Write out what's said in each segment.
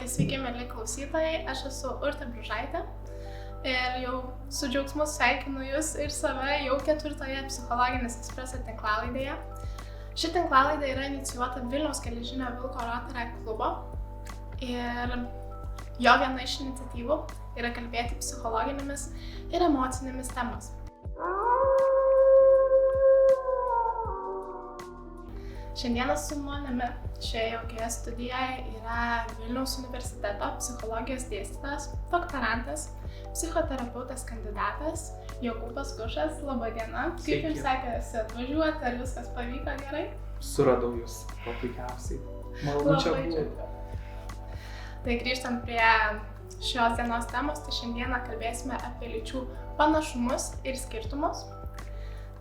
Sveiki, mėly klausytojai, aš esu Urtė Bružaitė ir jau su džiaugsmu sveikinu Jūs ir save jau 4. Psichologinis Espresso tinklalaidėje. Ši tinklalaidė yra inicijuota Vilniaus Geležinio Vilko Rotary klubo ir jo viena iš iniciatyvų yra kalbėti psichologinėmis ir emocinėmis temas. Šiandieną su manimi šioje jaukioje studijoje yra Vilniaus universiteto psichologijos dėstytojas, doktorantas, psichoterapeutas kandidatas Jokūbas Gušas. Labą dieną. Kaip Jums sekėsi atvažiuoti, ar viskas pavyko gerai? Suradau Jūs puikiausiai. Malonu čia būti. Tai grįžtant prie šios dienos temos, tai šiandieną kalbėsime apie lyčių panašumus ir skirtumus.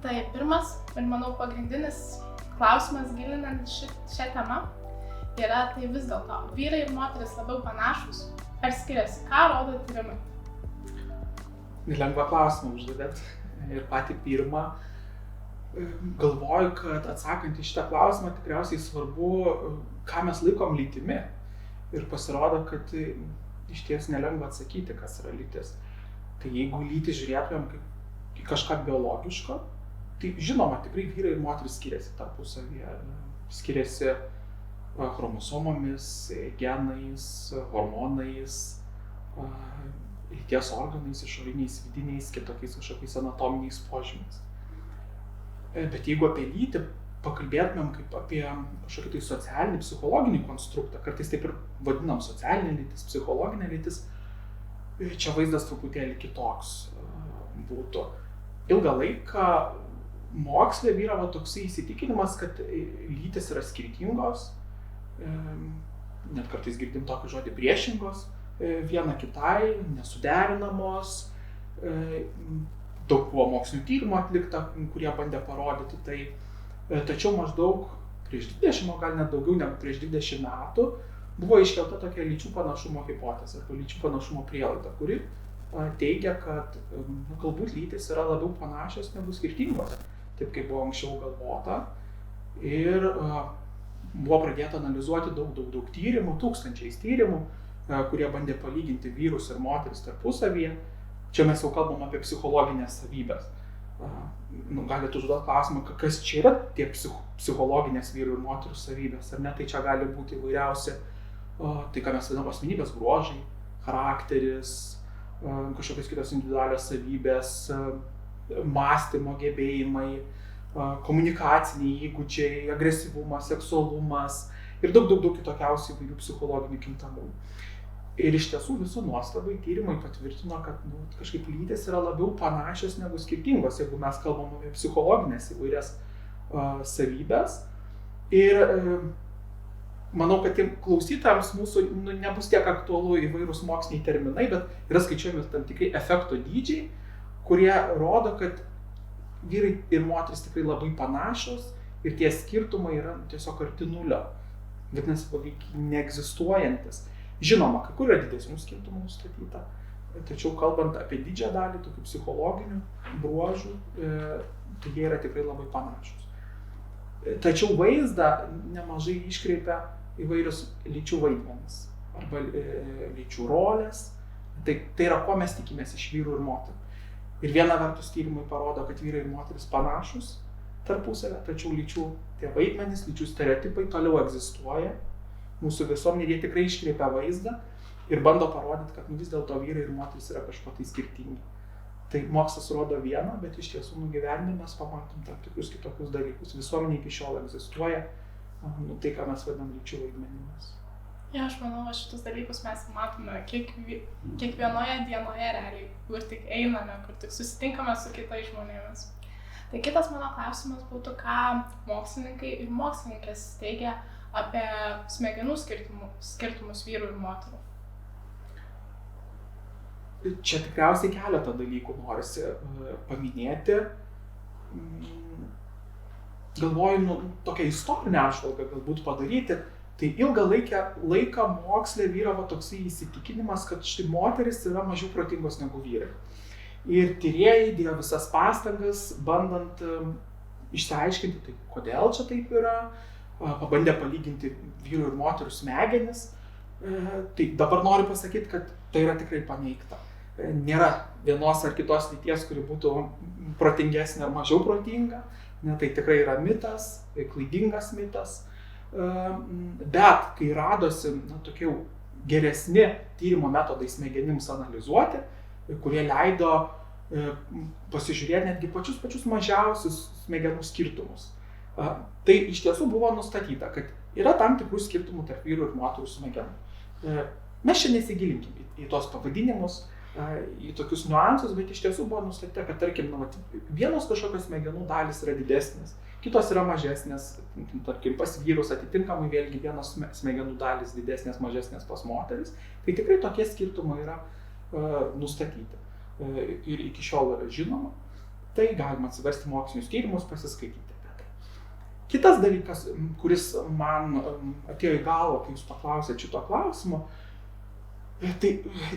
Tai pirmas ir manau pagrindinis klausimas gilinant šią temą yra, tai vis dėlto vyrai ir moteris labiau panašūs ar skiriasi? Ką rodo tyrimai? Lengvą klausimą uždavėt ir patį pirmą. Galvoju, kad atsakant į šitą klausimą tikriausiai svarbu, ką mes laikom lytimi. Ir pasirodo, kad iš ties nelengva atsakyti, kas yra lytis. Tai jeigu lytį žiūrėtumėm kaip į kažką biologiško, tai žinoma, tikrai vyrai ir moteris skiriasi tarpusavyje. Skiriasi chromosomomis, genais, hormonais, lyties organais, išoriniais, vidiniais, kitokiais kažkokiais anatominiais požymiais. Bet jeigu apie lytį pakalbėtumėm kaip apie kažkokį tai socialinį, psichologinį konstruktą, kartais taip ir vadinam socialinė lytis, psichologinė lytis, čia vaizdas truputėlį kitoks būtų. Ilgą laiką moksle vyravo toksai įsitikinimas, kad lytis yra skirtingos, net kartais girdim tokį žodį priešingos, viena kitai, nesuderinamos. Daug buvo mokslinių tyrimų atlikta, kurie bandė parodyti tai. Tačiau maždaug prieš 20, o gal net daugiau negu prieš 20 metų buvo iškelta tokia lyčių panašumo hipotezė arba lyčių panašumo prielaida, kuri teigia, kad galbūt lytis yra labiau panašios negu skirtingos, taip kaip buvo anksčiau galvota. Ir buvo pradėta analizuoti daug tyrimų, tūkstančiais tyrimų, kurie bandė palyginti vyrus ir moteris tarpusavyje. Čia mes jau kalbam apie psichologinės savybės. Galite užduoti klausimą, kas čia yra tie psichologinės vyrų ir moterų savybės, ar ne? Tai čia gali būti įvairiausi, tai ką mes vadinam asmenybės bruožai, charakteris, kažkokios kitos individualios savybės, mąstymo gebėjimai, komunikaciniai įgūdžiai, agresyvumas, seksualumas ir daug kitokiausių įvairių psichologinių kintamųjų. Ir iš tiesų visų nuostabai tyrimai patvirtino, kad kažkaip lytis yra labiau panašios negu skirtingos, jeigu mes kalbam apie psichologinės įvairias savybės. Ir manau, kad tiem klausytojams mūsų nebus tiek aktualu įvairūs moksliniai terminai, bet yra skaičiuojami tam tikrai efekto dydžiai, kurie rodo, kad vyrai ir moteris tikrai labai panašios ir tie skirtumai yra tiesiog arti nulio, vadinasi beveik neegzistuojantis. Žinoma, kai kur yra didesnių skirtumų nustatyta, tačiau kalbant apie didžiąją dalį tokių psichologinių bruožų, tai jie yra tikrai labai panašus. Tačiau vaizdą nemažai iškreipia įvairius lyčių vaidmenis arba lyčių rolės. Tai yra, ko mes tikimės iš vyrų ir moterų. Ir viena vertus tyrimai parodo, kad vyrai ir moteris panašus tarpusavę, tačiau lyčių tie vaidmenys, lyčių stereotipai toliau egzistuoja. Mūsų visuomenė jie tikrai iškreipia vaizdą ir bando parodyti, kad vis dėlto vyrai ir moteris yra kažko tai skirtingi. Tai mokslas rodo vieną, bet iš tiesų gyvenime mes pamatom tam tikrus kitokius dalykus. Visuomenė iki šiol egzistuoja tai, ką mes vadinam lyčių vaidmenimis. Ja, aš manau, šitus dalykus mes matome kiekvienoje dienoje realiai, kur tik einame, kur tik susitinkame su kitais žmonėmis. Tai kitas mano klausimas būtų, ką mokslininkai ir mokslininkės teigia apie smegenų skirtumus vyrų ir moterų. Čia tikriausiai keletą dalykų norisi paminėti. Galvoju, tokią istorinę apžvalgą galbūt padaryti. Tai ilgą laiką moksle vyravo toksai įsitikinimas, kad štai moteris yra mažiau protingos negu vyrai. Ir tyrėjai dėjo visas pastangas, bandant išsiaiškinti, tai kodėl čia taip yra. Pabandė palyginti vyrų ir moterų smegenis, Tai dabar noriu pasakyti, kad tai yra tikrai paneigta. Nėra vienos ar kitos lyties, kuri būtų protingesnė ar mažiau protinga. Ne, tai tikrai yra mitas, klaidingas mitas. Bet kai radosi tokie geresni tyrimo metodai smegenims analizuoti, kurie leido pasižiūrėti netgi pačius mažiausius smegenų skirtumus, tai iš tiesų buvo nustatyta, kad yra tam tikrų skirtumų tarp vyrų ir moterų smegenų. Mes čia nesigilinkim į tos pavadinimus, į tokius niuansus, bet iš tiesų buvo nustatyta, kad tarkim, vienos kažkokios smegenų dalys yra didesnės, kitos yra mažesnės, tarkim, pas vyrus atitinkamai vėlgi vienos smegenų dalys didesnės, mažesnės pas moteris, tai tikrai tokie skirtumai yra nustatyti ir iki šiol yra žinoma, tai galima atsiversti mokslinius tyrimus, pasiskaityti apie tai. Kitas dalykas, kuris man atėjo į galvą, kai jūs paklausėte šito klausimo, tai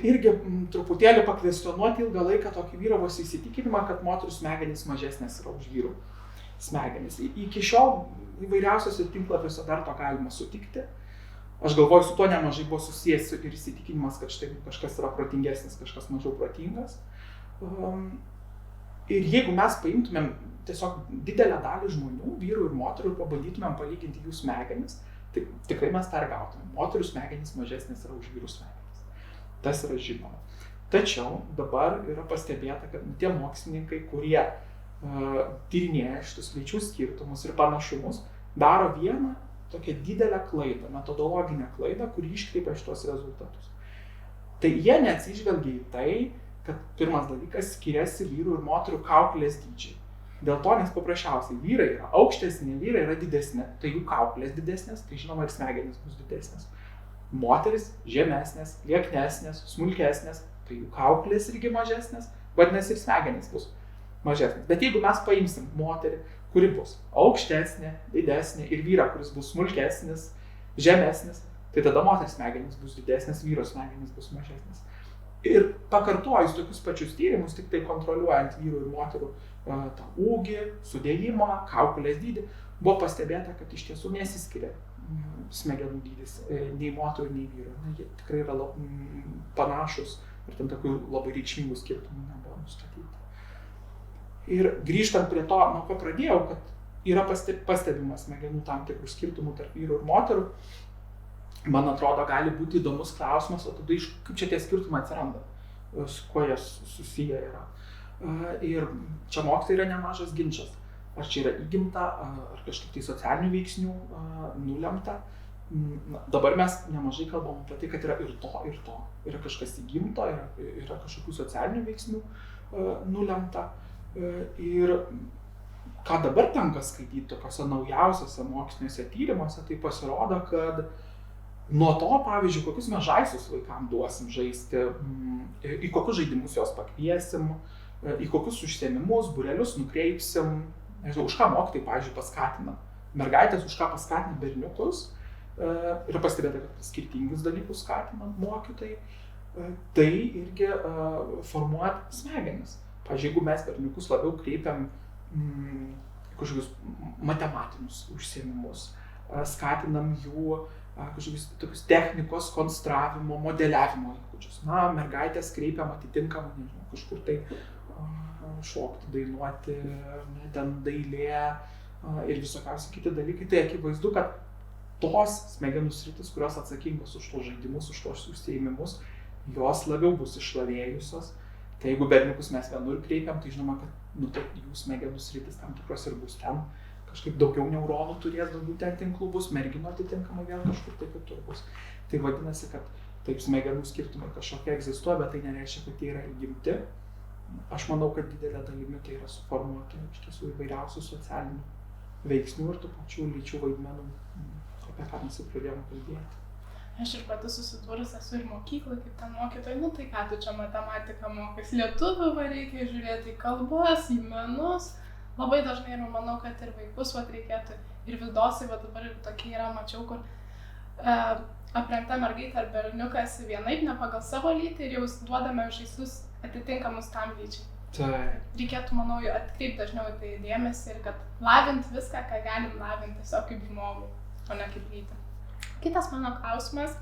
irgi truputėlį pakvestionuoti ilgą laiką tokį vyravos įsitikinimą, kad moterų smegenys mažesnės yra už vyrų smegenys. Iki šiol įvairiausiose tinklapiuose dar to galima sutikti. Aš galvoju, su to nemažai buvo susijęs ir įsitikinimas, kad štai kažkas yra protingesnis, kažkas mažiau protingas. Ir jeigu mes paimtumėm tiesiog didelę dalį žmonių, vyrų ir moterų, ir pabandytumėm palyginti jų smegenis, tai tikrai mes tą ir gautumėm. Moterų smegenys mažesnės yra už vyrų smegenis. Tas yra žinoma. Tačiau dabar yra pastebėta, kad tie mokslininkai, kurie tyrinėja šitus lyčių skirtumus ir panašumus, daro vieną tokią didelę klaidą, metodologinę klaidą, kuri iškreipia šitos rezultatus. Tai jie neatsižvelgia į tai, kad pirmas dalykas skiriasi vyrų ir moterų kaukolės dydžiai. Dėl to, nes paprasčiausiai vyrai yra aukštesni, vyrai yra didesni, tai jų kaukolės didesnės, tai žinoma ir smegenys bus didesnės. Moteris žemesnės, lieknesnės, smulkesnės, tai jų kaukolės irgi mažesnės, vadinasi ir smegenys bus mažesnės. Bet jeigu mes paimsim moterį, kuri bus aukštesnė, didesnė ir vyrą, kuris bus smulkesnis, žemesnis, tai tada moters smegenys bus didesnės, vyro smegenys bus mažesnės. Ir pakartojus tokius pačius tyrimus, tik tai kontroliuojant vyrų ir moterų tą ūgį, sudėjimą, kaukolės dydį, buvo pastebėta, kad iš tiesų nesiskiria smegenų dydis nei moterų, nei vyrų. Jie tikrai yra panašus ir ten tokių labai reikšmingų skirtumų nebuvo nustatyti. Ir grįžtant prie to, nuo ko pradėjau, kad yra pastebimas smegenų tam tikrų skirtumų tarp vyrų ir moterų, man atrodo, gali būti įdomus klausimas, o tada kaip čia tie skirtumai atsiranda, su kuo jie susiję yra. Ir čia moksle yra nemažas ginčas. Ar čia yra įgimta, ar kažkaip tai socialinių veiksnių nulemta. Dabar mes nemažai kalbam apie tai, kad yra ir to, ir to. Yra kažkas įgimta, yra kažkokių socialinių veiksnių nulemta. Ir ką dabar tenka skaityti tokiuose naujausiuose moksliniuose tyrimuose, tai pasirodo, kad nuo to, pavyzdžiui, kokius mes žaislus vaikams duosim žaisti, į kokius žaidimus juos pakviesim, į kokius užsiėmimus, būrelius nukreipsim, nežinau, už ką mokytojai, pavyzdžiui, paskatina. Mergaitės už ką paskatina berniukus, yra pastebėta, kad skirtingus dalykus skatina mokytojai, tai irgi formuoja smegenis. Pavyzdžiui, jeigu mes berniukus labiau kreipiam kažkokius matematinius užsiėmimus, skatinam jų kažkokius tokius technikos, konstravimo, modeliavimo įgūdžius. Na, mergaitės kreipiam atitinkamai, nežinau, kažkur tai šokti, dainuoti, ten dailė ir visokiausi kiti dalykai. Tai akivaizdu, kad tos smegenų sritis, kurios atsakingos už tos žaidimus, už tos užsiėmimus, jos labiau bus išlavėjusios. Tai jeigu berniukus mes vienur kreipiam, tai žinoma, kad tai jų smegenų sritis tam tikros ir bus ten. Kažkaip daugiau neuronų turės, daugiau ten tinklų bus, merginų atitinkamai vėl kažkur tai kitur bus. Tai vadinasi, kad taip smegenų skirtumai kažkokie egzistuoja, bet tai nereiškia, kad jie yra įgimti. Aš manau, kad didelė dalimi tai yra suformuota iš tiesų įvairiausių socialinių veiksnių ir tų pačių lyčių vaidmenų, apie ką mes jau pradėjome kalbėti. Aš ir pati susidūrus esu ir mokyklai, kaip ten mokytojai, tai ką tu čia matematiką mokais, lietuvių reikia žiūrėti į kalbas, į menus. Labai dažnai ir manau, kad ir vaikus reikėtų, ir vidosai, dabar ir tokie yra, mačiau, kur aprengta mergaitė ar berniukas vienaip, ne pagal savo lytį ir jau duodame žaislus atitinkamus tam lyčiai. Tai. Reikėtų, manau, atkreipti dažniau į tai dėmesį ir kad lavinti viską, ką galim lavinti tiesiog kaip žmogų, o ne kaip lytį. Kitas mano klausimas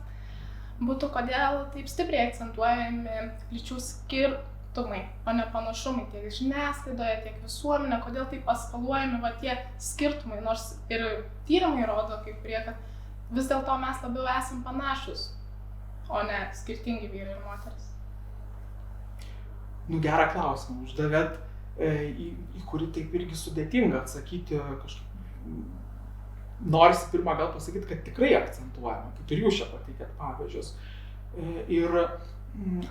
būtų, kodėl taip stipriai akcentuojami lyčių skirtumai, o ne panašumai tiek žiniasklaidoje, tiek visuomenė, kodėl taip eskaluojami va tie skirtumai, nors ir tyrimai rodo kai kurie, kad vis dėlto mes labiau esam panašus, o ne skirtingi vyrai ir moteris. Nu, gerą klausimą uždavėt, į kurį taip irgi sudėtinga atsakyti kažkaip. Norisi pirmą gal pasakyti, kad tikrai akcentuojama, kaip ir jūs čia pateikėt pavyzdžius. Ir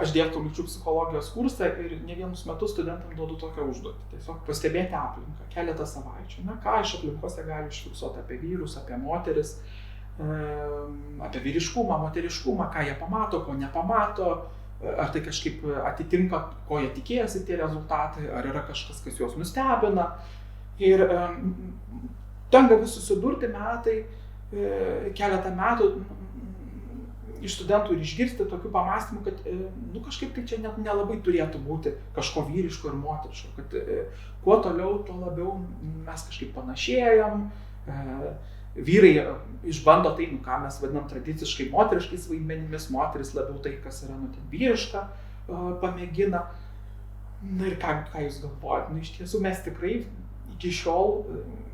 aš dėstau lyčių psichologijos kursą ir ne vienus metus studentam duodu tokią užduotį. Tiesiog pastebėti aplinką keletą savaičių. Na, ką iš aplinkose gali užfiksuoti apie vyrus, apie moteris, apie vyriškumą, moteriškumą, ką jie pamato, ko nepamato, ar tai kažkaip atitinka, ko jie tikėjosi tie rezultatai, ar yra kažkas, kas juos nustebina. Ir tenka vis susidurti metai, keletą metų iš studentų ir išgirsti tokių pamastymų, kad kažkaip tai čia net nelabai turėtų būti kažko vyriško ir moteriško, kad kuo toliau, tuo labiau mes kažkaip panašėjam, vyrai išbando tai, ką mes vadinam tradiciškai moteriškais vaidmenimis, moteris labiau tai, kas yra vyriška, pamėgina. Na ir ką jūs galvojat? Iš tiesų mes tikrai iki šiol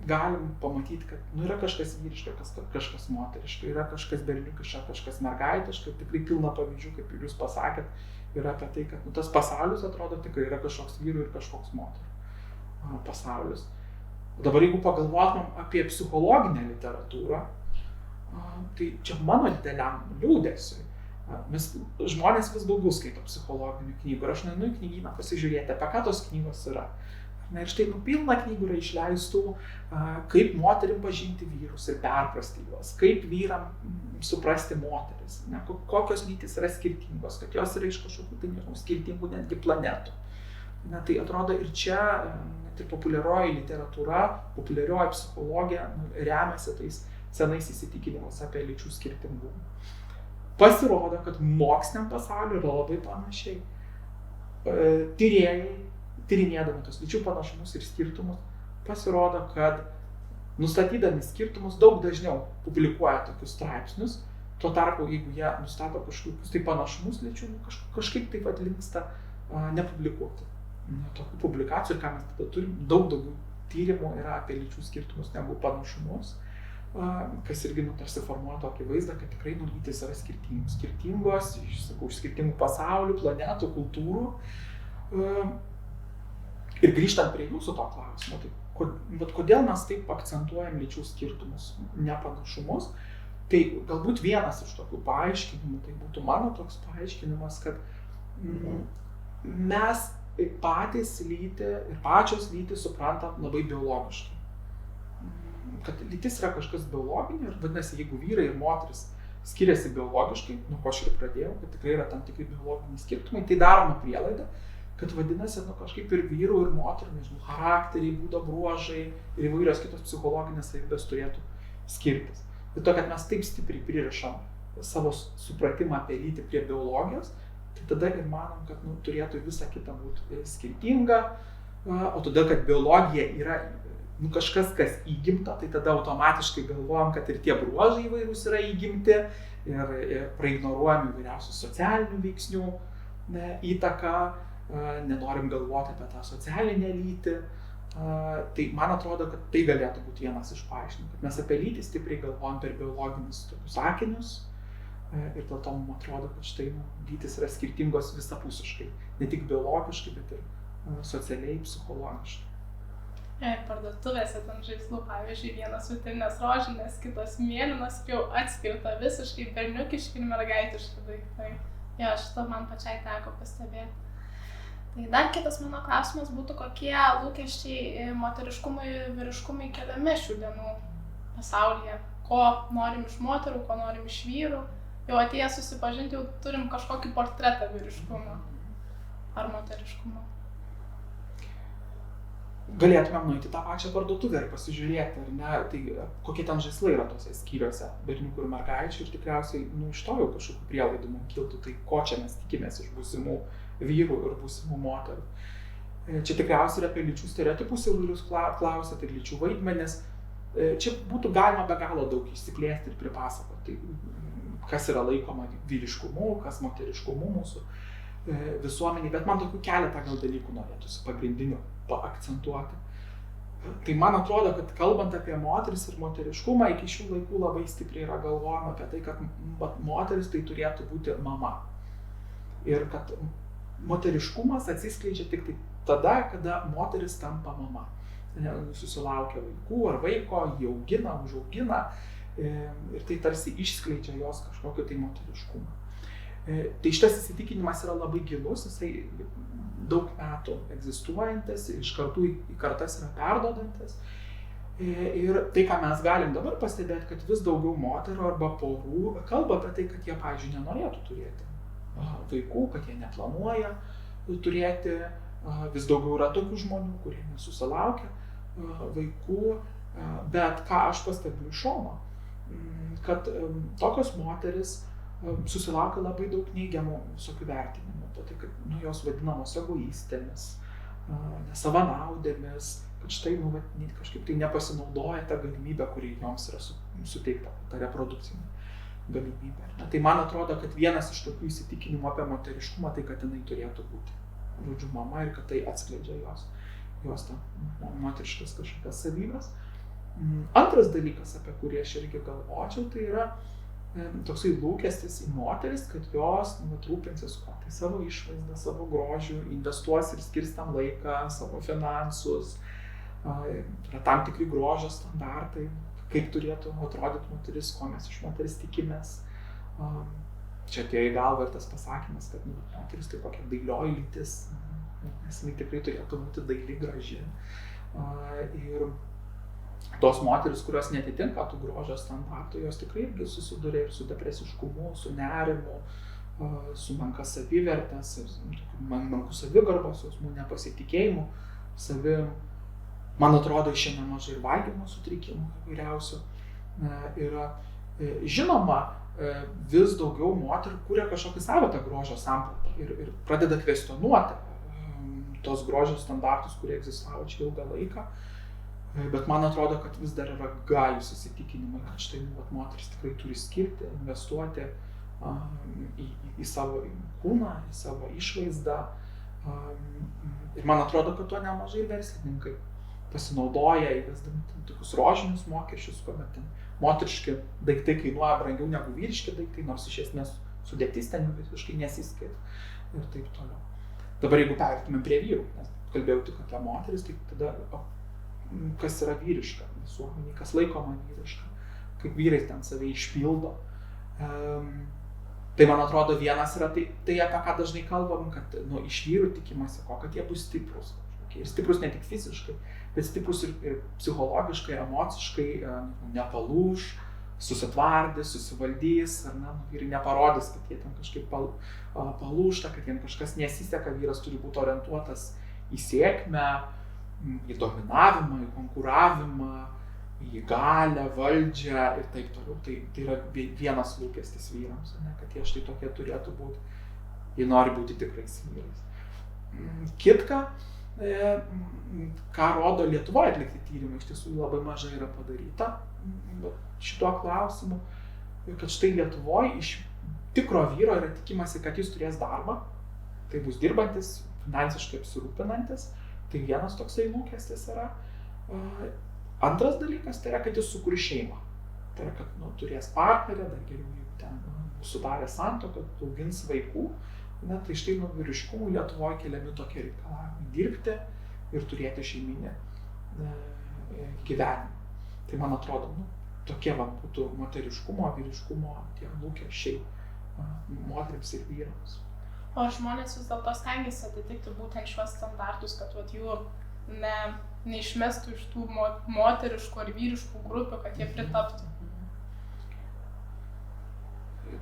galim pamatyti, kad yra kažkas vyriška, kažkas moteriška, yra kažkas berniukiška, kažkas mergaitiška, tikrai pilna pavyzdžių, kaip ir jūs pasakėt, yra apie tai, kad tas pasaulis atrodo tikrai yra kažkoks vyrų ir kažkoks moterų pasaulis. Dabar jeigu pagalvotumėm apie psichologinę literatūrą, tai čia mano dideliam liūdesiui. Žmonės vis daugiau skaito psichologinių knygų ir aš nueinu į knygyną pasižiūrėti, apie ką tos knygos yra. Na ir štai pilna knygų yra išleistų, kaip moterim pažinti vyrus ir perprasti juos, kaip vyram suprasti moteris, kokios lytys yra skirtingos, kad jos yra iš kažkokių skirtingų netgi planetų. Na, tai atrodo ir čia net ir populiarioji literatūra, populiarioji psichologija remiasi tais senais įsitikinimus apie lyčių skirtingumą. Pasirodo, kad moksliniam pasauliu yra labai panašiai. Tyrėjai, tyrinėdami tos lyčių panašumus ir skirtumus, pasirodo, kad nustatydami skirtumus daug dažniau publikuoja tokius straipsnius, tuo tarpu, jeigu jie nustato kažkokius tai panašumus lyčių, kažkaip taip linksta nepublikuoti. Tokių publikacijų, ir ką mes tada turim, daug daugiau tyrimų yra apie lyčių skirtumus negu panašumus, kas irgi tarsi formuoja tokį vaizdą, kad tikrai lytys yra skirtingos, iš skirtingų pasaulių, planetų, kultūrų. Ir grįžtant prie jūsų to klausimo, bet kodėl mes taip akcentuojam lyčių skirtumus, nepanašumus, tai galbūt vienas iš tokių paaiškinimų, tai būtų mano toks paaiškinimas, kad mes patys lytį ir pačios lytį suprantam labai biologiškai. Kad lytis yra kažkas biologinio ir vadinasi, jeigu vyrai ir moteris skiriasi biologiškai, nuo ko aš ir pradėjau, kad tikrai yra tam tikri biologiniai skirtumai, tai daroma prielaida, kad vadinasi, kažkaip ir vyrų ir moterų, charakteriai, būdo bruožai ir įvairios kitos psichologinės savybės turėtų skirtis. Ir to, kad mes taip stipriai pririšam savo supratimą apie lytį prie biologijos, tai tada ir manom, kad turėtų visa kita būti skirtinga, o todėl, kad biologija yra kažkas, kas įgimta, tai tada automatiškai galvojam, kad ir tie bruožai įvairūs yra įgimti ir praignoruojam įvairiausių socialinių veiksnių įtaką, nenorim galvoti apie tą socialinę lytį. Tai man atrodo, kad tai galėtų būti vienas iš paaiškinimų, kad mes apie lytį stipriai galvojam per biologinius tokius sakinius ir dėl to mums atrodo, kad štai lytys yra skirtingos visapusiškai, ne tik biologiškai, bet ir socialiai, psichologiškai. Parduotuvėse ten žaislų, pavyzdžiui, vienas vitrinės rožinės, kitos mėlynos, jau atskirta visiškai berniukiški ir mergaitiški daiktai. Jo, šitą man pačiai teko pastebėti. Tai dar kitas mano klausimas būtų, kokie lūkesčiai moteriškumui ir vyriškumui keliami šių dienų pasaulyje. Ko norim iš moterų, ko norim iš vyrų. Jau atėję susipažinti, jau turim kažkokį portretą vyriškumo ar moteriškumo. Galėtumėm nueiti tą pačią parduotuvę ir pasižiūrėti, ar ne, tai kokie ten žaislai yra tose skyriuose berniukų ir mergaičių ir tikriausiai iš to jau kažkokių prielaidų mums kiltų, tai ko čia mes tikimės iš būsimų vyrų ir būsimų moterų. Čia tikriausiai yra apie lyčių stereotipus įvairius klausėt ir lyčių vaidmenis. Čia būtų galima be galo daug išsiplėsti ir pripasakoti. kas yra laikoma vyriškumu, kas moteriškumu mūsų visuomeniai, bet man tokių keletą gal dalykų norėtųsi pagrindinių paakcentuoti. Tai man atrodo, kad kalbant apie moteris ir moteriškumą, iki šių laikų labai stipriai yra galvojama apie tai, kad moteris tai turėtų būti mama. Ir kad moteriškumas atsiskleidžia tik tai tada, kada moteris tampa mama. Susilaukia vaikų ar vaiko, jį augina, užaugina ir tai tarsi išskleidžia jos kažkokio tai moteriškumą. Tai šitas įsitikinimas yra labai gilus, jisai daug metų egzistuojantis, iš kartų į kartas yra perduodantis. Ir tai, ką mes galim dabar pastebėti, kad vis daugiau moterų arba porų kalba apie tai, kad jie, pavyzdžiui, nenorėtų turėti vaikų, kad jie neplanuoja turėti. Vis daugiau yra tokių žmonių, kurie nesusilaukia vaikų, bet ką aš pastebiu iš šono, kad tokios moteris susilaukia labai daug neigiamų visokių vertinimų. Tai, kad jos vadinamos egoistėmis, nesavanaudėmis, kad štai kažkaip tai nepasinaudoja tą galimybę, kuri joms yra suteikta, ta reprodukcinė galimybė. Tai man atrodo, kad vienas iš tokių įsitikinimų apie moteriškumą, tai kad jinai turėtų būti, žodžiu, mama ir kad tai atskleidžia jos tą moteriškas kažkokias savybės. Antras dalykas, apie kurį aš irgi galvočiau, tai yra toksai lūkestis į moteris, kad jos rūpinsis tai savo išvaizdą, savo grožių, investuos ir skirs tam laiką, savo finansus, yra tam tikri grožio standartai, kaip turėtų atrodyti moteris, ko mes iš moteris tikimės. Čia atėjo į galvą ir tas pasakymas, kad moteris tai kokia dailioji lytis, nes jinai tikrai turėtų būti daili, graži. Ir tos moteris, kurios netitinka tų grožio standartų, jos tikrai irgi susiduria ir su depresiškumu, su nerimu, su menka savivertės, menkų savigarbos jausmų, nepasitikėjimu savim. Man atrodo, šiandien mažai ir valgymo sutrikimų įvairiausių yra. Žinoma, vis daugiau moterų kuria kažkokį savitą grožio sampratą ir pradeda kvestionuoti tos grožio standartus, kurie egzistavo čia ilgą laiką. Bet man atrodo, kad vis dar yra gajūs įsitikinimai, kad štai moteris tikrai turi skirti, investuoti į savo kūną, į savo išvaizdą. Ir man atrodo, kad tuo nemažai verslininkai pasinaudoja įvesdami tokius rožinius mokesčius, kuomet moteriški daiktai kainuoja brangiau negu vyriški daiktai, nors iš esmės sudėtis ten visiškai nesiskiria ir taip toliau. Dabar jeigu perėtume prie vyrų, nes kalbėjau tik apie moteris, tai tada kas yra vyriška visuomeniai, kas laikoma vyriška, kaip vyrai ten save išpildo. Tai man atrodo vienas yra tai apie ką dažnai kalbam, kad iš vyrų tikimasi kad jie bus stiprus. Ir stiprus ne tik fiziškai, bet stiprus ir psichologiškai, emociškai, nepalūž, susitvardys, susivaldys, vyrai neparodys, kad jie ten kažkaip palūžta, kad jiem kažkas nesiseka, vyras turi būti orientuotas į sėkmę, į dominavimą, į konkuravimą, į galią, valdžią ir taip toliau. Tai yra vienas lūkestis vyrams, kad jie štai tokie turėtų būti, jie nori būti tikrais vyrais. Kitka, ką rodo Lietuvoje atlikti tyrimai, iš tiesų labai mažai yra padaryta šituo klausimu, kad štai Lietuvoje iš tikro vyro yra tikimasi, kad jis turės darbą, tai bus dirbantis, finansiškai apsirūpinantis. Tai vienas toksai lūkestis yra. Antras dalykas tai yra, kad jis sukurs šeimą. Tai yra, kad turės partnerę, dar geriau jeigu ten sudarė santuoką, augins vaikų. Tai štai vyriškumui Lietuvoje keliami tokie reikalavimai - dirbti ir turėti šeiminį gyvenimą. Tai man atrodo, tokie būtų moteriškumo, vyriškumo tie lūkesčiai moterims ir vyrams. O žmonės vis dėlto stengiasi atitikti būtent šiuos standartus, kad jų neišmestų iš tų moteriškų ar vyriškų grupių, kad jie pritaptų.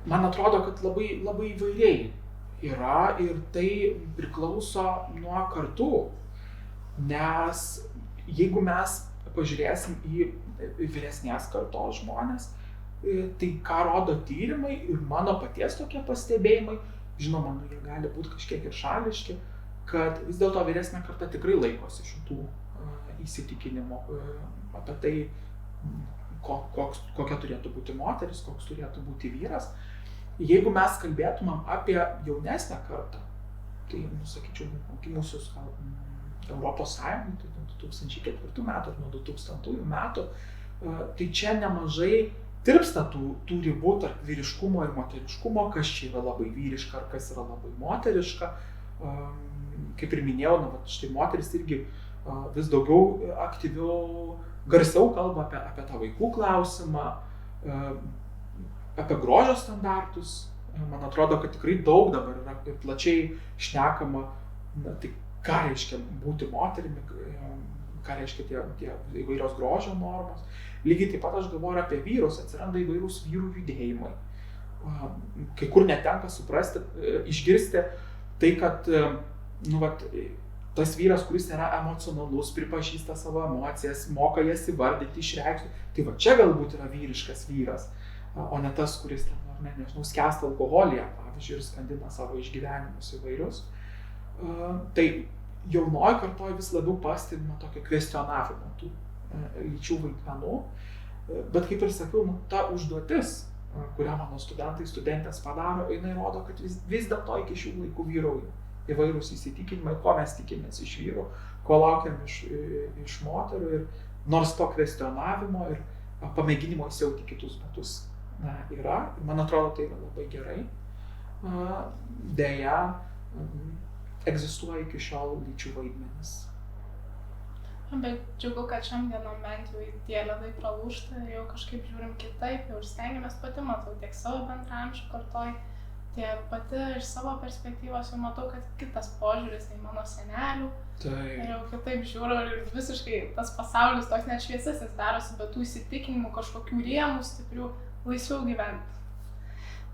Man atrodo, kad labai įvairiai yra ir tai priklauso nuo kartų, nes jeigu mes pažiūrėsim į vyresnės kartos žmonės, tai ką rodo tyrimai ir mano paties tokie pastebėjimai, žinoma, jie gali būti kažkiek ir šališki, kad vis dėlto vyresnė karta tikrai laikosi šitų įsitikinimų apie tai, kokia turėtų būti moteris, koks turėtų būti vyras. jeigu mes kalbėtumėm apie jaunesnę kartą, tai, sakyčiau, gimusius Europos Sąjungai, tai 2004 metų ar nuo 2000 metų, tai čia nemažai tirpsta tų ribų tarp vyriškumo ir moteriškumo, kas čia yra labai vyriška ar kas yra labai moteriška. Kaip ir minėjau, štai moteris irgi vis daugiau aktyviau, garsiau kalba apie tą vaikų klausimą, apie grožio standartus. Man atrodo, kad tikrai daug dabar yra ir plačiai šnekama, tai ką reiškia būti moterimi, ką reiškia tie įvairios grožio normos. Lygiai taip pat aš galvoju apie vyrus, atsiranda įvairūs vyrų judėjimai. Kai kur netenka suprasti, išgirsti tai, kad tas vyras, kuris nėra emocionalus, pripažįsta savo emocijas, moka jas įvardyti, išreikšti, tai čia galbūt yra vyriškas vyras, o ne tas, kuris skęsta alkoholyje, pavyzdžiui, ir skandina savo išgyvenimus įvairius. Tai jaunoji kartoji vis labiau pastebima tokio kvestionavimo tų lyčių vaidmenų, bet kaip ir sakiau, ta užduotis, kurią mano studentės padaro, jinai rodo, kad vis dėlto iki šių laikų vyrauja įvairūs įsitikinimai, ko mes tikimės iš vyrų, ko laukiam iš moterų, ir nors to kvestionavimo ir pamėginimo įsiauti kitus metus yra, ir man atrodo, tai yra labai gerai. Deja, egzistuoja iki šiol lyčių vaidmenis. Bet džiugu, kad šiandienom bent jau tie ledai pralūžta, jau kažkaip žiūrim kitaip, jau ir stengiamės, pati matau tiek savo bendraamžių kartoj, tiek pati iš savo perspektyvos jau matau, kad kitas požiūris nei mano senelių. Ir jau kitaip žiūriu ir visiškai tas pasaulis toks net šviesesnis darosi, bet tų įsitikinimų, kažkokių rėmų stiprių, laisviau gyventi.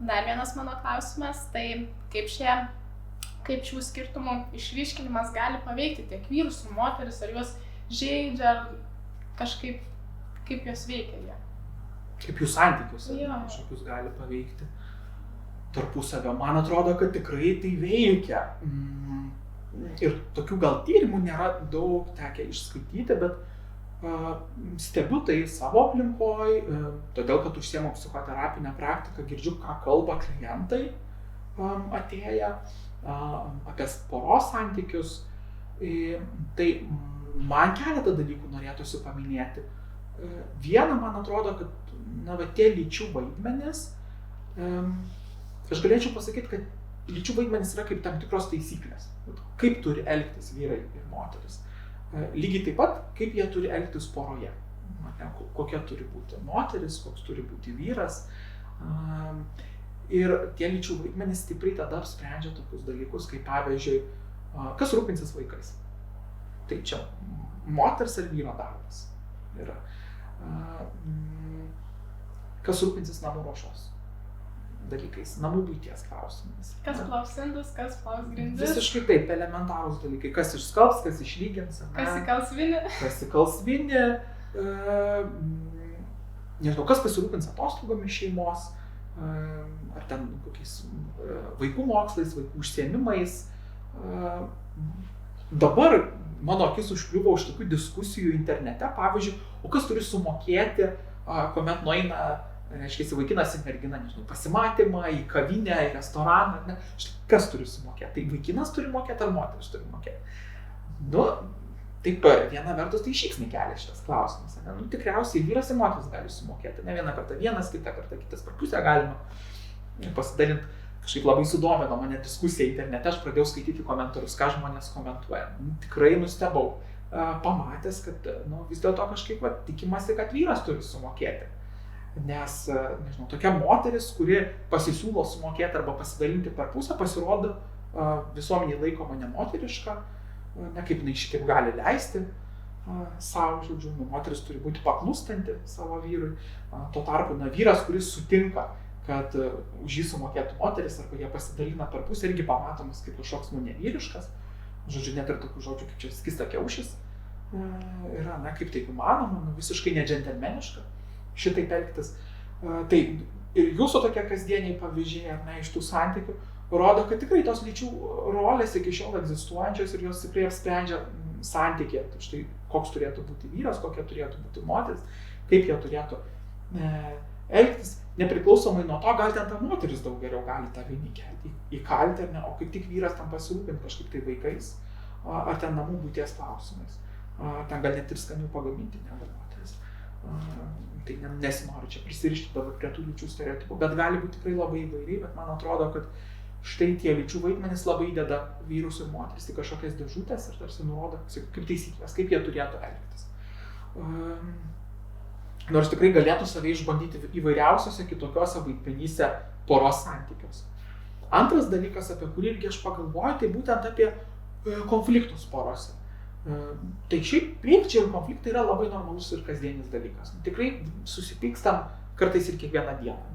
Dar vienas mano klausimas, tai kaip šių skirtumų išryškinimas gali paveikti tiek vyrus ir moteris, ar juos žeidžia, ar kažkaip, kaip jos veikia jie. Kaip jų santykius kažkokius gali paveikti tarpusavio. Man atrodo, kad tikrai tai veikia. Ir tokių gal tyrimų nėra daug tekę išskaityti, bet stebiu tai savo aplinkoj, todėl, kad užsiemu psichoterapinę praktiką, girdžiu, ką kalba klientai atėję apie poros santykius. Tai man keletą dalykų norėtųsi paminėti. Viena, man atrodo, kad tie lyčių vaidmenys, aš galėčiau pasakyti, kad lyčių vaidmenys yra kaip tam tikros taisyklės. Kaip turi elgtis vyrai ir moteris. Lygiai taip pat, kaip jie turi elgtis poroje. Kokia turi būti moteris, koks turi būti vyras. Ir tie lyčių vaidmenys stipriai tada sprendžia tokius dalykus, kaip pavyzdžiui, kas rūpinsis vaikais. Tai čia moters ar vyro darbas yra. Kas rūpinsis namų ruošos dalykais, namų buities klausimais. Kas plaus indus, kas plaus grindis. Visiškai taip, elementarūs dalykai. Kas išskalbs, kas išlygins. Kas įkals vinį. Nežinau, kas pasirūpins atostogomis šeimos, ar ten kokiais vaikų mokslais, vaikų užsiėmimais. Dabar mano akis užkliuvo už tokių diskusijų internete, pavyzdžiui, o kas turi sumokėti, kuomet nueina, reiškia, vaikinas ir mergina, nežinau, pasimatymą, į kavinę, į restoraną, kas turi sumokėti? Tai vaikinas turi mokėti ar moteris turi mokėti? Taip, viena vertus tai šypsnį kelia šitas klausimas. Tikriausiai vyras ir moteris gali sumokėti, ne vieną kartą vienas, kitą kartą kitas, per pusę galima pasidalinti. Kažkaip labai sudomino mane diskusija internete, aš pradėjau skaityti komentarus, ką žmonės komentuoja. Tikrai nustebau, pamatęs, kad vis dėlto kažkaip tikimasi, kad vyras turi sumokėti. Nes, nežinau, tokia moteris, kuri pasisiūlo sumokėti arba pasidalinti per pusę, pasirodo visuomeniai laikoma nemoteriška, kaip jinai šitaip gali leisti savo, žodžiu, moteris turi būti paklūstanti savo vyrui. Tuo tarpu, vyras, kuris sutinka, kad už jį sumokėtų moteris arba jie pasidalina per pusę, irgi pamatomas kaip kažkoks nevyriškas. Žodžiu, net ir tokių žodžių kaip čia skista kiaušis yra, kaip taip įmanoma, visiškai nedžentelmeniška šitaip elgtis. Tai ir jūsų tokie kasdieniai pavyzdžiai, iš tų santykių, rodo, kad tikrai tos lyčių rolės iki šiol egzistuojančios ir jos tikrai apsprendžia santykį. Tai štai, koks turėtų būti vyras, kokia turėtų būti moteris, kaip jie turėtų elgtis. nepriklausomai nuo to, gal ten ta moteris daug geriau gali tą vieni kelti įkalti, ar ne, o kaip tik vyras tam pasirūpinti kažkaip tai vaikais, ar ten namų būties klausimais, ten gal net ir skanių pagaminti negu moteris. Tai nesinori čia prisirišti dabar prie tų lyčių stereotipų, bet gali būti tikrai labai įvairiai, bet man atrodo, kad štai tie lyčių vaidmenys labai įdeda vyrus ir moteris į kažkokias dėžutės ir tarsi nurodo kaip taisyklės, kaip jie turėtų elgtis. Nors tikrai galėtų save išbandyti įvairiausiose kitokiose vaidmenyse poros santykiuose. Antras dalykas, apie kurį irgi aš pagalvoju, tai būtent apie konfliktus porose. Tai šiaip pykčiai ir konfliktai yra labai normalus ir kasdienis dalykas. Tikrai susipykstam kartais ir kiekvieną dieną.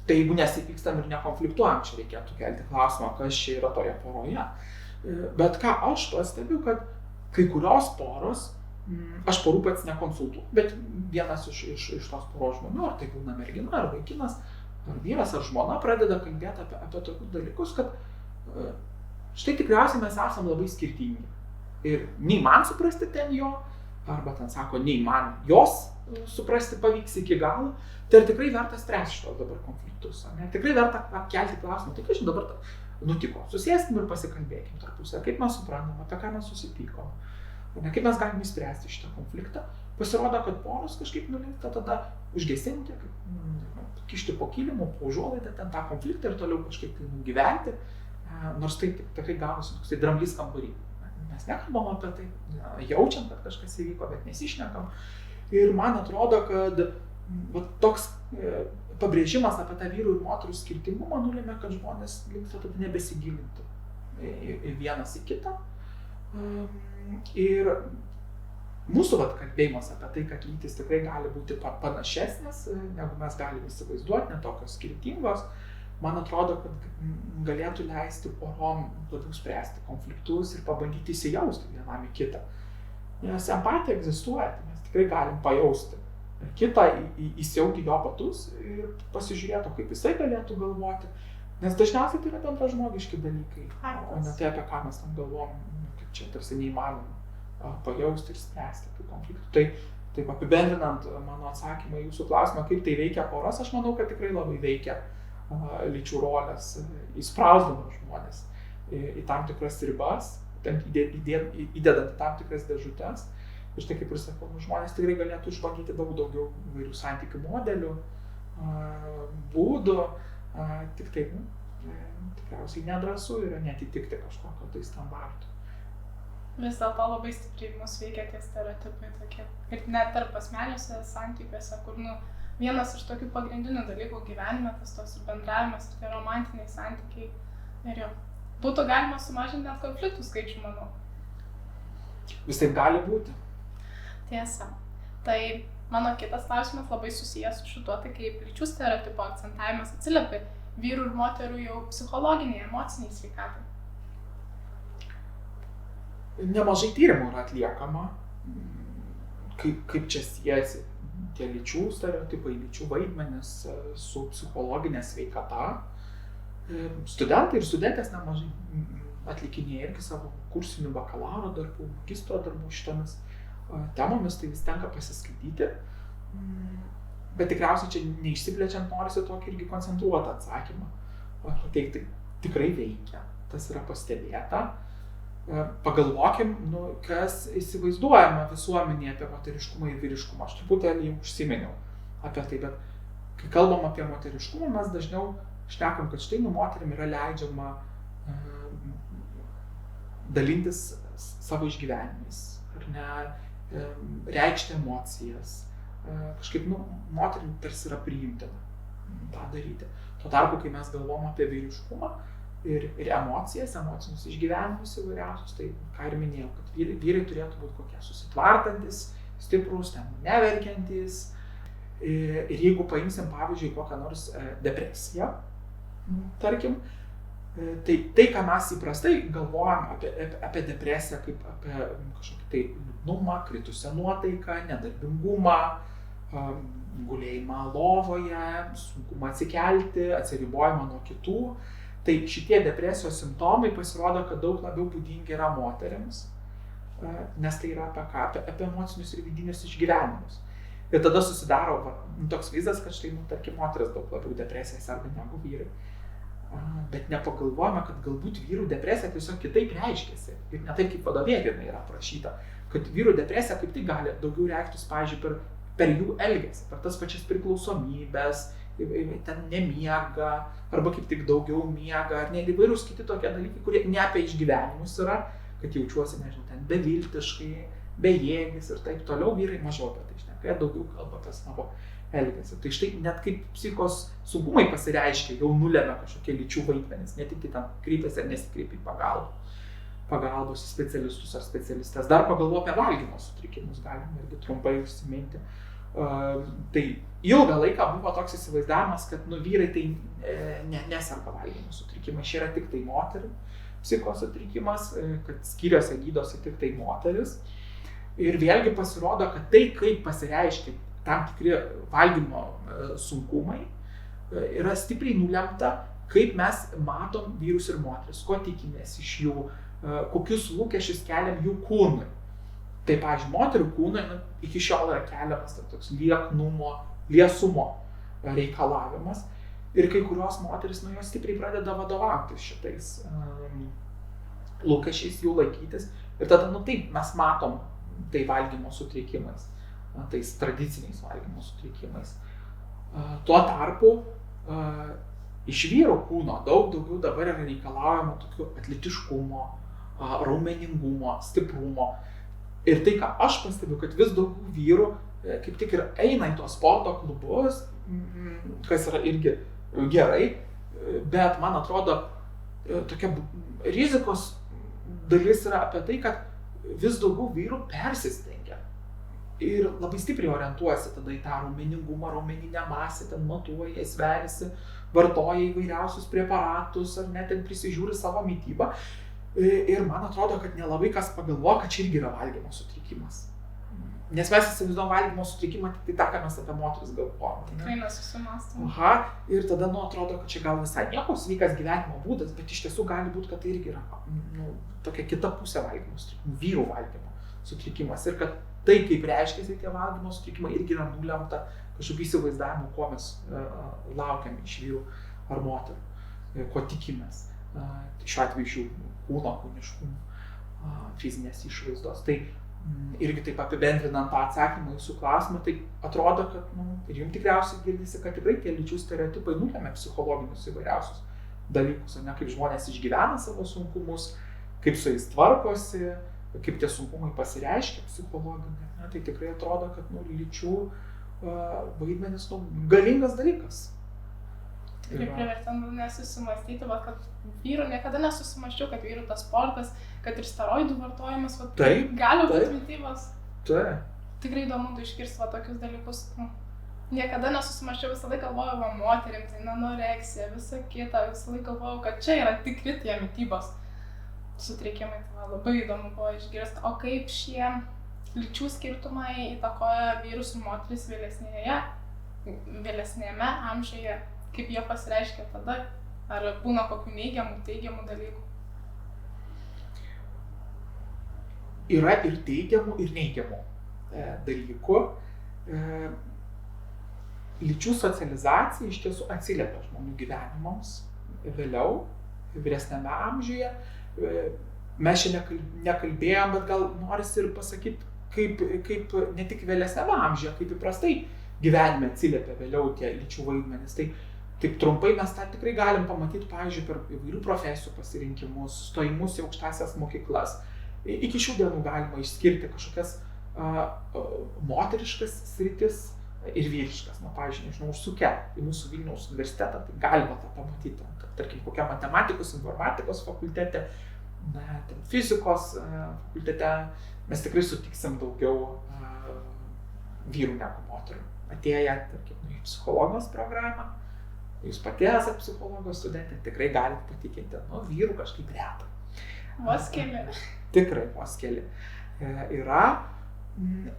Tai jeigu nesipykstam ir nekonfliktuojam, čia reikėtų kelti klausimą, kas čia yra toje poroje. Bet ką aš pastebiu, kad kai kurios poros, aš porų pats nekonsultuoju, bet vienas iš tos poros žmonių, ar tai būna mergina, ar vaikinas, ar vyras, ar žmona, pradeda kalbėti apie tokius dalykus, kad štai tikriausiai mes esam labai skirtingi. Ir nei man suprasti ten jo, arba ten sako, nei man jos suprasti pavyks iki galo, tai ar tikrai verta spręsti šitos dabar konfliktus, ne? Tikrai verta kelti klausimą, tai kas čia dabar nutiko, susėskim ir pasikalbėkim tarpusavy, kaip mes suprantam, apie ką mes susipykom, ne, kaip mes galim įspręsti šitą konfliktą. Pasirodo, kad poros kažkaip nulinkta tada užgesinti, kišti po kilimu, po užuolaidą ten tą konfliktą ir toliau kažkaip gyventi, nors tai tikrai gavosi toks dramblys kambarį. Mes nekalbam apie tai, jaučiam, kad kažkas įvyko, bet nesišnekam. Ir man atrodo, kad toks pabrėžimas apie tą vyrų ir moterų skirtingumą nulėmė, kad žmonės linksta tada nebesigilinti į vienas į kitą. Ir mūsų kalbėjimas apie tai, kad lytis tikrai gali būti panašesnės, negu mes galime įsivaizduoti, ne tokios skirtingos, man atrodo, kad galėtų leisti porom labiau spręsti konfliktus ir pabandyti įsijausti vienam į kitą. Nes empatija egzistuoja, tai mes tikrai galim pajausti kitą, įsijauti jo batus ir pasižiūrėti, kaip jisai galėtų galvoti. Nes dažniausiai tai yra bendražmogiški dalykai, o ne tai, apie ką mes tam galvom, kaip čia tarsi neįmanoma pajausti ir spręsti tų konfliktų. Tai taip apibendrinant mano atsakymą į jūsų klausimą, kaip tai veikia poras, aš manau, kad tikrai labai veikia lyčių rolės, įsprausdama žmonės į tam tikras ribas, įdedant tam tikras dėžutes. Ir štai kaip ir sakau, žmonės tikrai galėtų išbandyti daug daugiau įvairių santykių modelių, būdų, tik taip, tikriausiai nedrąsu yra netitikti kažkokio tai standartų. Vis dėlto labai stipriai mus veikia tie stereotipai tokie. Ir net tarp asmeniniuose santykiuose, kur vienas iš tokių pagrindinių dalykų gyvenime, tas tos bendravimas ir tie romantiniai santykiai. Ir jau būtų galima sumažinti net konfliktų skaičių, manau. Vis taip gali būti. Tiesa. Tai mano kitas klausimas labai susijęs su šituo, tai kaip lyčių stereotipo akcentavimas atsiliepia vyrų ir moterų jau psichologiniai, emociniai sveikatai. Nemažai tyrimų yra atliekama, kaip čia siejasi tie lyčių stereotipai, lyčių vaidmenys su psichologinė sveikata. Studentai ir studentės nemažai atlikinėja irgi savo kursinių bakalauro darbų, magistro darbų šitomis temomis, tai vis tenka pasiskaityti. Bet tikriausiai čia neišsiplečiant norisi tokį irgi koncentruotą atsakymą. Tai tikrai veikia, tas yra pastebėta. Pagalvokim, kas įsivaizduojama visuomenėje apie moteriškumą ir vyriškumą. Aš truputėlį jau užsiminiau apie tai, bet kai kalbam apie moteriškumą, mes dažniau šnekam, kad štai moterim yra leidžiama dalintis savo išgyvenimais, ar ne, reikšti emocijas. Kažkaip, moterim tarsi yra priimtina tą daryti. Tuo tarpu, kai mes galvom apie vyriškumą ir emocijas, emocinius išgyvenimus įvairiausius, tai ką ir minėjau, kad vyrai turėtų būti kokie susitvartantis, stiprus, neverkiantis. Ir jeigu paimsim, pavyzdžiui, kokią nors depresiją, tarkim, tai ką mes įprastai galvojam apie depresiją, kaip apie kažkokį tai liūdnumą, kritusią nuotaiką, nedarbingumą, gulėjimą lovoje, sunkumą atsikelti, atsiribojimą nuo kitų. Tai šitie depresijos simptomai pasirodo, kad daug labiau būdingi yra moterims, nes tai yra apie ką? Apie emocinius ir vidinius išgyvenimus. Ir tada susidaro toks vaizdas, kad štai, tarkim, moteris daug labiau depresija serga negu vyrai. Bet nepagalvojame, kad galbūt vyrų depresija tiesiog kitaip reiškiasi. Ir ne taip, kaip vadovėlyje yra aprašyta. Kad vyrų depresija kaip tik gali daugiau reikštis, pavyzdžiui, per jų elgesį, per tas pačias priklausomybės, ten nemiega, arba kaip tik daugiau miega, ar ne, įvairūs kiti tokie dalykai, kurie ne apie išgyvenimus yra, kad jaučiuosi, nežinau, ten beviltiškai, bejėgis ir taip toliau, vyrai mažiau apie tai šneka, jie daugiau kalba apie savo elgesį. Tai štai net kaip psichos sunkumai pasireiškia, jau nulėmė kažkokie lyčių vaidmenys, ne tik ten kreipiasi ar nesikreipia į pagalbos specialistus ar specialistės. Dar pagalvoju apie valgymo sutrikimus, galime irgi trumpai užsiminti. Tai ilgą laiką buvo toks įsivaizdavimas, kad vyrai tai neserga valgymo sutrikimai, šia yra tik tai moterų psichos sutrikimas, kad skyriuose gydosi tik tai moteris. Ir vėlgi pasirodo, kad tai, kaip pasireiškia tam tikri valgymo sunkumai, yra stipriai nulemta, kaip mes matom vyrus ir moteris, ko tikimės iš jų, kokius lūkesčius keliam jų kūnui. Tai, pavyzdžiui, moterų kūnui iki šiol yra keliamas toks lieknumo, liesumo reikalavimas. Ir kai kurios moteris jos stipriai pradeda vadovautis šitais lūkesčiais, jų laikytis. Ir tada, taip, mes matom tai valgymo sutrikimais, tais tradiciniais valgymo sutrikimais. Tuo tarpu iš vyro kūno daug daugiau dabar yra reikalaujama tokių atletiškumo, raumeningumo, stiprumo. Ir tai, ką aš pastebiu, kad vis daugiau vyrų kaip tik ir eina į tos sporto klubus, kas yra irgi gerai, bet man atrodo, tokia rizikos dalis yra apie tai, kad vis daugiau vyrų persistengia ir labai stipriai orientuojasi tada į tą raumeningumą, raumeninę masę, ten matuoja, sveriasi, vartoja įvairiausius preparatus ar net ten prisižiūri savo mitybą. Ir man atrodo, kad nelabai kas pagalvoja, kad čia irgi yra valgymo sutrikimas. Nes mes įsivaizduojam valgymo sutrikimą tik tai tą, ką mes apie moteris galvojam. Tikrai nesusimąstam. Ir tada atrodo, kad čia gal visai nieko sveikas gyvenimo būdas, bet iš tiesų gali būti, kad tai irgi yra tokia kita pusė valgymo sutrikimų, vyrų valgymo sutrikimas. Ir kad tai, kaip reiškiasi tie valgymo sutrikimai, irgi yra nulemta kažkokiu įsivaizdavimu, ko mes laukiam iš vyrų ar moterų, ko tikimės. Šiuo atveju iš jų kūno, kūniškumo, fizinės išvaizdos. Tai irgi taip apibendrinant tą atsakymą į jūsų klausimą, tai atrodo, kad ir jums tikriausiai girdisi, kad tikrai tie lyčių stereotipai nulemia psichologinius įvairiausius dalykus, ne kaip žmonės išgyvena savo sunkumus, kaip su jais tvarkosi, kaip tie sunkumai pasireiškia psichologinai. Tai tikrai atrodo, kad lyčių vaidmenis galingas dalykas. Tikrai privertė nesusimastyti, kad vyrų niekada nesusimasčiau, kad vyrų tas sportas, kad ir steroidų vartojimas, gali būti mitybos. Tikrai įdomu išgirsti tokius dalykus. Niekada nesusimasčiau, visą laiką galvojau moterims, tai anoreksija, visa kita, visą laiką galvojau, kad čia yra tikri tie mitybos sutrikimai. Tai labai įdomu buvo išgirsti. O kaip šie lyčių skirtumai įtakoja vyrus ir moteris vėlesnėme amžiuje? Kaip jie pasireiškia tada? Ar būna kokių neigiamų, teigiamų dalykų? Yra ir teigiamų, ir neigiamų dalykų. Lyčių socializacija iš tiesų atsiliepia žmonių gyvenimams vėliau, vyresnėme amžiuje. Mes čia nekalbėjom, bet gal norisi ir pasakyti, kaip ne tik vėlesnėme amžiuje, kaip įprastai gyvenime atsiliepia vėliau tie lyčių vaidmenys. Taip trumpai mes tą tikrai galim pamatyti, pavyzdžiui, per įvairių profesijų pasirinkimus, stojimus į aukštąsias mokyklas. Iki šių dienų galima išskirti kažkokias moteriškas sritis ir vyriškas. Pavyzdžiui, užsukę į mūsų Vilniaus universitetą, tai galima tą pamatyti. Tarkim, kokia matematikos, informatikos fakultete, fizikos fakultete, mes tikrai sutiksim daugiau vyrų negu moterų. Atėję, tarkim, į psichologijos programą, jūs pati esate psichologijos studentė, tikrai galite patikinti, vyrų kažkaip reta. Vos keli. Tikrai vos keli yra.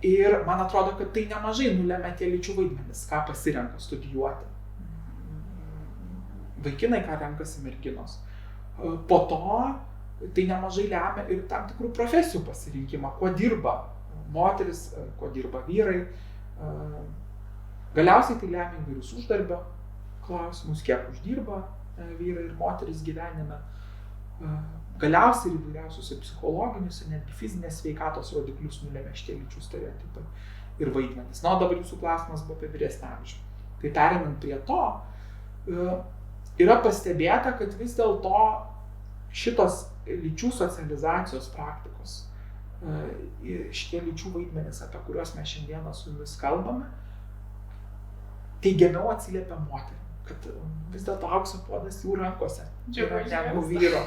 Ir man atrodo, kad tai nemažai nulemia tie lyčių vaidmenis, ką pasirenka studijuoti. Vaikinai, ką renkasi merginos. Po to tai nemažai lemia ir tam tikrų profesijų pasirinkimą, kuo dirba moteris, kuo dirba vyrai, Galiausiai tai lemia įvairius uždarbio klausimus, kiek uždirba vyrai ir moteris gyvenime. Galiausiai ir įvairiausius psichologinius ir netgi fizinės sveikatos rodiklius nulemia šitie lyčių stereotipai ir vaidmenys. Na, o dabar jūsų klausimas buvo apie vyresnį amžių. Tai pereinant prie to, yra pastebėta, kad vis dėlto šitos lyčių socializacijos praktikos, šitie lyčių vaidmenys, apie kuriuos mes šiandieną su jumis kalbame, teigiamiau atsiliepia moterim, kad vis dėlto aukso puodas jų rankose yra negu vyro.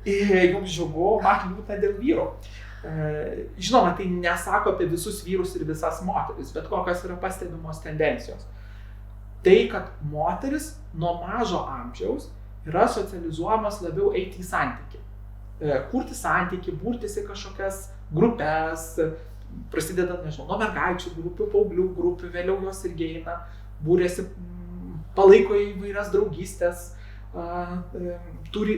Jums džiugu, man liūdna dėl vyro. Žinoma, tai nesako apie visus vyrus ir visas moteris, bet kokios yra pastebimos tendencijos. Tai, kad moteris nuo mažo amžiaus yra socializuojamas labiau eiti į santykį. Kurti santykį, burtis į kažkokias grupės, prasideda, nežinau, nuo mergaičių grupių, paauglių grupių, vėliau jos irgi eina, būrėsi, palaiko įvairias draugystės, turi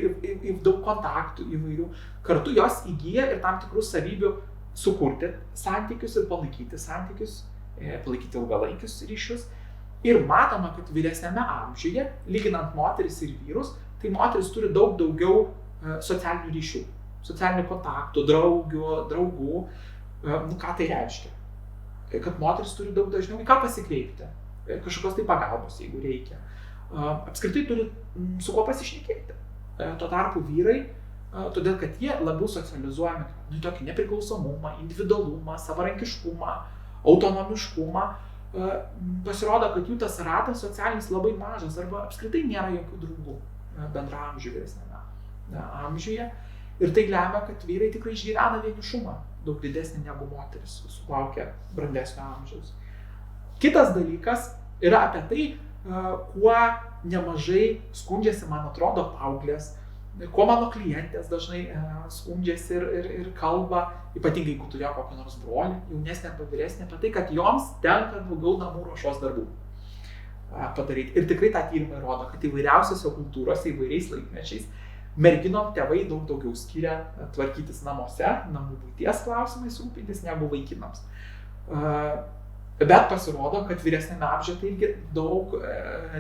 daug kontaktų įvairių. Kartu jos įgyja ir tam tikrų savybių sukurti santykius ir palaikyti santykius, palaikyti ilgalaikius ryšius. Ir matoma, kad vyresnėme amžiuje, lyginant moteris ir vyrus, tai moteris turi daug daugiau socialinių ryšių, socialinių kontaktų, draugų. Ką tai reiškia? Kad moteris turi daug dažniau į ką pasikreipti, kažkokios tai pagalbos, jeigu reikia. Apskritai turi su kuo pasišnekėti. Tuo tarpu vyrai, todėl kad jie labiau socializuojami tokį nepriklausomumą, individualumą, savarankiškumą, autonomiškumą, pasirodo, kad jų tas ratas socialinis labai mažas arba apskritai nėra jokių draugų bendraamžių vyresnėme amžiuje. Ir tai lemia, kad vyrai tikrai išgyvena vienišumą daug didesnį negu moteris sulaukia brandesnio amžiaus. Kitas dalykas yra apie tai, kuo nemažai skundžiasi, man atrodo, paauglės, kuo mano klientės dažnai skundžiasi ir kalba, ypatingai jeigu turėjo kokį nors brolį, jaunesnį arba vyresnį, apie tai, kad joms tenka daugiau namų ruošos darbų padaryti. Ir tikrai tą tyrimai rodo, kad įvairiausiose kultūrose, įvairiais laikmečiais merginom tėvai daug daugiau skiria tvarkytis namuose, namų buities klausimais rūpintis negu vaikinams. Bet pasirodo, kad vyresnėme amžiuje tai irgi daug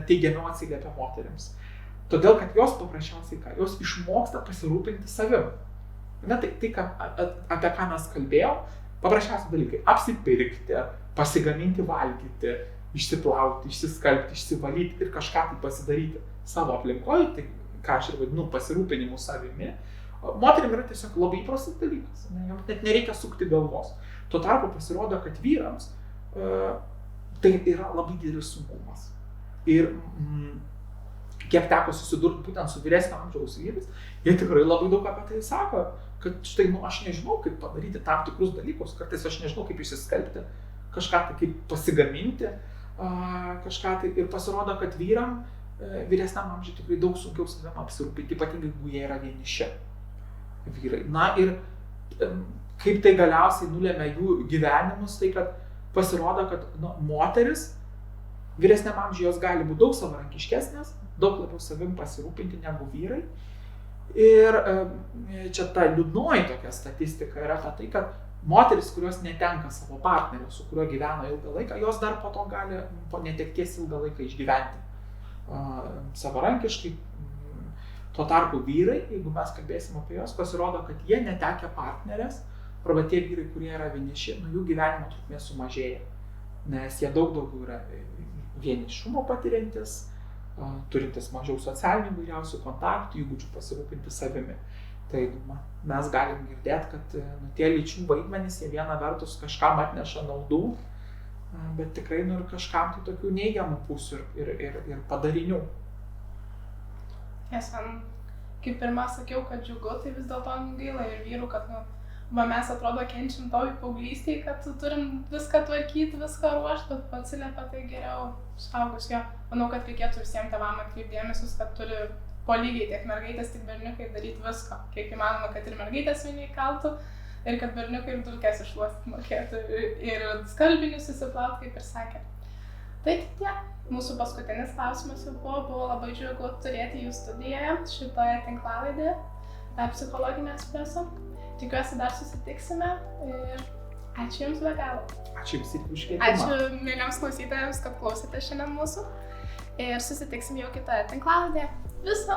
teigiamiau atsiliepia moterims. Todėl, kad jos paprasčiausiai jos išmoksta pasirūpinti savim. Na, tai apie ką mes kalbėjom, paprasčiausiai dalykai – apsipirkti, pasigaminti valgyti, išsiplauti, išsiskalbti, išsivalyti ir kažką tai pasidaryti savo aplinkoje, tai ką aš ir vadinu pasirūpinimu savimi, moterim yra tiesiog labai įprastas dalykas, joms net nereikia sukti galvos. Tuo tarpu pasirodo, kad vyrams tai yra labai didelis sunkumas. Ir kiek teko susidurti būtent su vyresnio amžiaus vyrais, jie tikrai labai daug apie tai sako, kad štai, aš nežinau, kaip padaryti tam tikrus dalykus, kartais aš nežinau, kaip išsiskalbti, kažką tai kaip pasigaminti, kažką tai. Ir pasirodo, kad vyram vyresniam amžiui tikrai daug sunkiau savim apsirūpinti, ypatingai jeigu jie yra vieniši vyrai. Na ir kaip tai galiausiai nulėmė jų gyvenimus, tai kad pasirodo, kad moteris vyresniam amžiui jos gali būti daug savarankiškesnės, daug labiau savim pasirūpinti negu vyrai. Ir čia ta liūdnoji tokia statistika yra tai, kad moteris, kurios netenka savo partnerio, su kuriuo gyveno ilgą laiką, jos dar po to gali po netekties ilgą laiką išgyventi savarankiškai. Tuo tarpu vyrai, jeigu mes kalbėsim apie juos, pasirodo, kad jie netekę partnerės, arba tie vyrai, kurie yra vieniši, jų gyvenimo trukmė sumažėja, nes jie daug daugiau yra vienišumo patiriantis, turintis mažiau socialinių įvairiausių kontaktų, įgūdžių pasirūpinti savimi. Tai mes galim girdėti, kad tie lyčių vaidmenys, jie viena vertus kažkam atneša naudų, bet tikrai ir kažkam tai tokių neigiamų pusių ir padarinių. Tiesa, kaip pirmą sakiau, kad džiugu, tai vis dėlto gaila ir vyrų, kad mes atrodo kenčiam toj paauglystėj, kad turim viską tvarkyti, viską ruošti, bet atsiliepia tai geriau suaugusio. Manau, kad reikėtų visiems tėvam atkreipti dėmesį, kad turi po lygiai tiek mergaitės, tiek berniukai daryti viską. Kiek įmanoma, kad ir mergaitės vieni kaltų, ir kad berniukai ir dulkes iššluostyti mokėtų, ir skalbinius susiplauti, kaip ir sakė. Tai tiek. Mūsų paskutinis klausimas jau buvo labai džiugu turėti jų studijoje šitoje tinklalaidėje Psichologinio Espresso. Tikiuosi dar susitiksime ir Ačiū Jums be galo. Ačiū Jums ir už kvietimą. Ačiū mėlyms klausytojams, kad klausėte šiandien mūsų. Ir susitiksim jau kitoje tinklalaidėje. Viso.